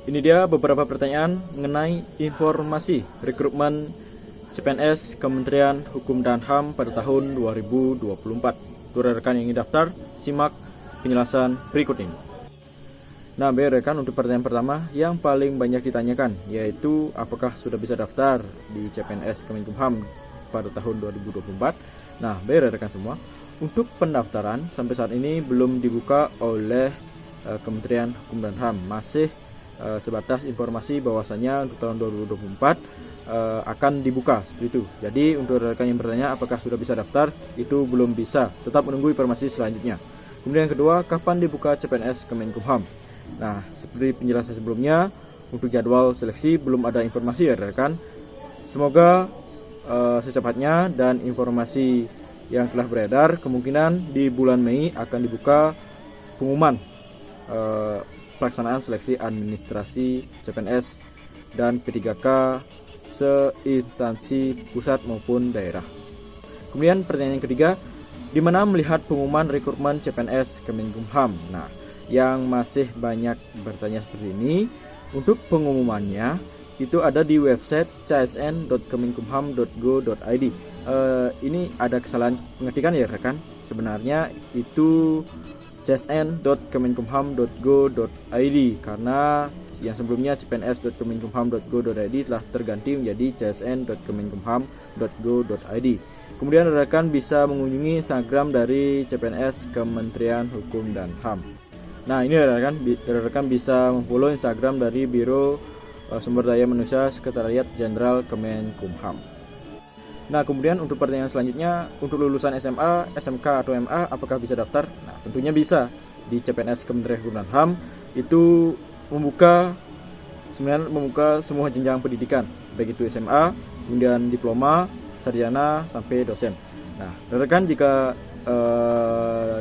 Ini dia beberapa pertanyaan mengenai informasi rekrutmen CPNS Kementerian Hukum dan HAM pada tahun 2024. Untuk rekan yang ingin daftar, simak penjelasan berikut ini. Nah, rekan, untuk pertanyaan pertama yang paling banyak ditanyakan yaitu apakah sudah bisa daftar di CPNS Kemenkumham pada tahun 2024. Nah, rekan semua, untuk pendaftaran sampai saat ini belum dibuka oleh Kementerian Hukum dan HAM, masih sebatas informasi bahwasanya untuk tahun 2024 akan dibuka seperti itu. Jadi untuk rekan yang bertanya apakah sudah bisa daftar, itu belum bisa, tetap menunggu informasi selanjutnya. Kemudian yang kedua, kapan dibuka CPNS Kemenkumham? Nah, seperti penjelasan sebelumnya, untuk jadwal seleksi belum ada informasi ya rekan. Semoga secepatnya, dan informasi yang telah beredar kemungkinan di bulan Mei akan dibuka pengumuman pelaksanaan seleksi administrasi CPNS dan P3K seinstansi pusat maupun daerah. Kemudian pertanyaan yang ketiga, di mana melihat pengumuman rekrutmen CPNS Kemenkumham? Nah, yang masih banyak bertanya seperti ini, untuk pengumumannya itu ada di website csn.kemenkumham.go.id. Ini ada kesalahan pengetikan ya rekan. Sebenarnya itu csn.kemenkumham.go.id karena yang sebelumnya cpns.kemenkumham.go.id telah terganti menjadi csn.kemenkumham.go.id. Kemudian rekan bisa mengunjungi Instagram dari CPNS Kementerian Hukum dan HAM. Nah, ini rekan bisa memfollow Instagram dari Biro Sumber Daya Manusia Sekretariat Jenderal Kemenkumham. Nah, kemudian untuk pertanyaan selanjutnya, untuk lulusan SMA, SMK atau MA apakah bisa daftar? Nah, tentunya bisa. Di CPNS Kementerian Hukum dan HAM itu membuka semua jenjang pendidikan, baik itu SMA, kemudian diploma, sarjana sampai dosen. Nah, rekan jika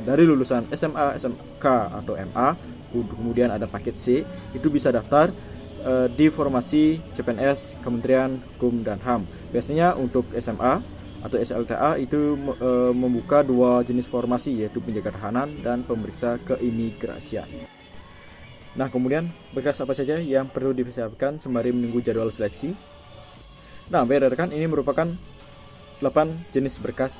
dari lulusan SMA, SMK atau MA, kemudian ada paket C, itu bisa daftar di formasi CPNS Kementerian Hukum dan HAM. Biasanya untuk SMA atau SLTA itu membuka dua jenis formasi, yaitu penjaga tahanan dan pemeriksa keimigrasian. Nah, kemudian berkas apa saja yang perlu dipersiapkan sembari menunggu jadwal seleksi? Nah, rekan, ini merupakan 8 jenis berkas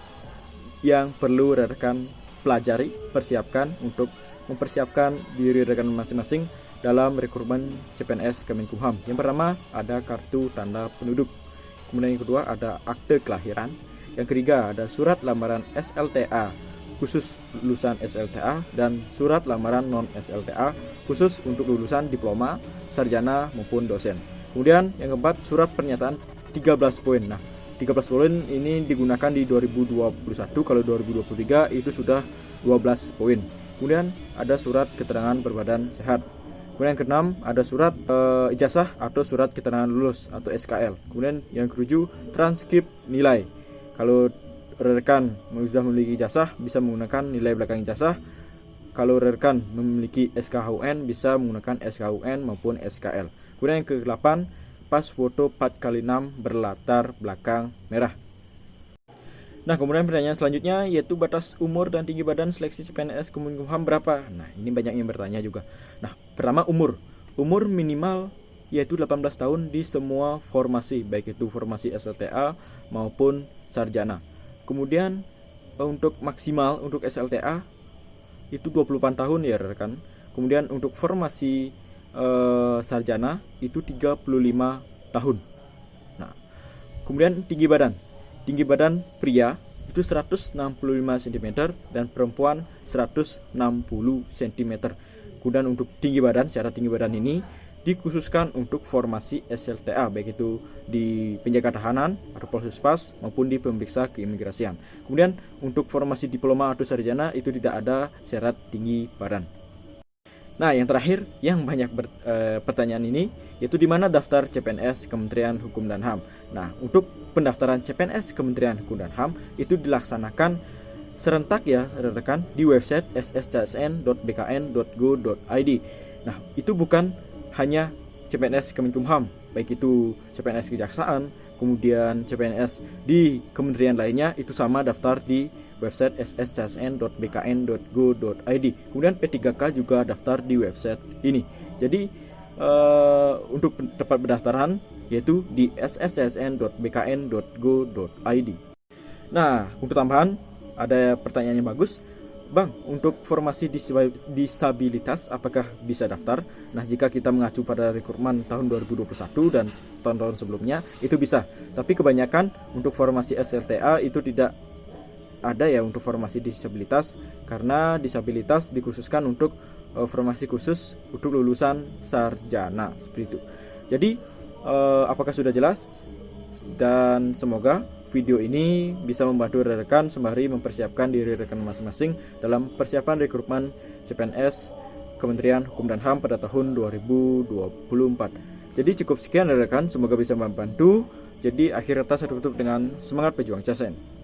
yang perlu rekan pelajari, persiapkan untuk mempersiapkan diri rekan masing-masing dalam rekrutmen CPNS Kemenkumham. Yang pertama ada kartu tanda penduduk. Kemudian yang kedua ada akte kelahiran. Yang ketiga ada surat lamaran SLTA khusus lulusan SLTA dan surat lamaran non SLTA khusus untuk lulusan diploma, sarjana maupun dosen. Kemudian yang keempat surat pernyataan 13 poin. Nah, 13 poin ini digunakan di 2021, kalau 2023 itu sudah 12 poin. Kemudian ada surat keterangan berbadan sehat. Kemudian yang keenam ada surat ijazah atau surat keterangan lulus atau SKL. Kemudian yang ketujuh transkrip nilai. Kalau rekan sudah memiliki ijazah bisa menggunakan nilai belakang ijazah. Kalau rekan memiliki SKHUN bisa menggunakan SKHUN maupun SKL. Kemudian yang ke-8 pas foto 4x6 berlatar belakang merah. Nah, kemudian pertanyaan selanjutnya yaitu batas umur dan tinggi badan seleksi CPNS Kemenkumham berapa? Nah, ini banyak yang bertanya juga. Nah, pertama umur minimal yaitu 18 tahun di semua formasi, baik itu formasi SLTA maupun sarjana. Kemudian untuk maksimal untuk SLTA itu 28 tahun ya rekan. Kemudian untuk formasi sarjana itu 35 tahun. Nah, kemudian tinggi badan pria itu 165 cm dan perempuan 160 cm. Kemudian untuk secara tinggi badan ini dikhususkan untuk formasi SLTA, baik itu di penjaga tahanan atau Polhuspas maupun di pemeriksa keimigrasian. Kemudian untuk formasi diploma atau sarjana itu tidak ada syarat tinggi badan. Nah, yang terakhir yang banyak pertanyaan ini yaitu di mana daftar CPNS Kementerian Hukum dan HAM. Nah, untuk pendaftaran CPNS Kementerian Hukum dan HAM itu dilaksanakan serentak ya rekan di website sscsn.bkn.go.id. Nah, itu bukan hanya CPNS Kemenkumham, baik itu CPNS Kejaksaan, kemudian CPNS di kementerian lainnya itu sama daftar di website sscsn.bkn.go.id. Kemudian P3K juga daftar di website ini. Jadi untuk tempat pendaftaran, yaitu di sscsn.bkn.go.id. Nah, untuk tambahan ada pertanyaan yang bagus. Bang, untuk formasi disabilitas apakah bisa daftar? Nah, jika kita mengacu pada rekrutmen tahun 2021 dan tahun-tahun sebelumnya, itu bisa. Tapi kebanyakan untuk formasi SLTA itu tidak ada ya untuk formasi disabilitas, karena disabilitas dikhususkan untuk formasi khusus untuk lulusan sarjana, seperti itu. Jadi, apakah sudah jelas? Dan semoga video ini bisa membantu rekan sembari mempersiapkan diri rekan masing-masing dalam persiapan rekrutmen CPNS Kementerian Hukum dan HAM pada tahun 2024. Jadi cukup sekian rekan, semoga bisa membantu. Jadi akhir kata saya tutup dengan semangat pejuang CSN.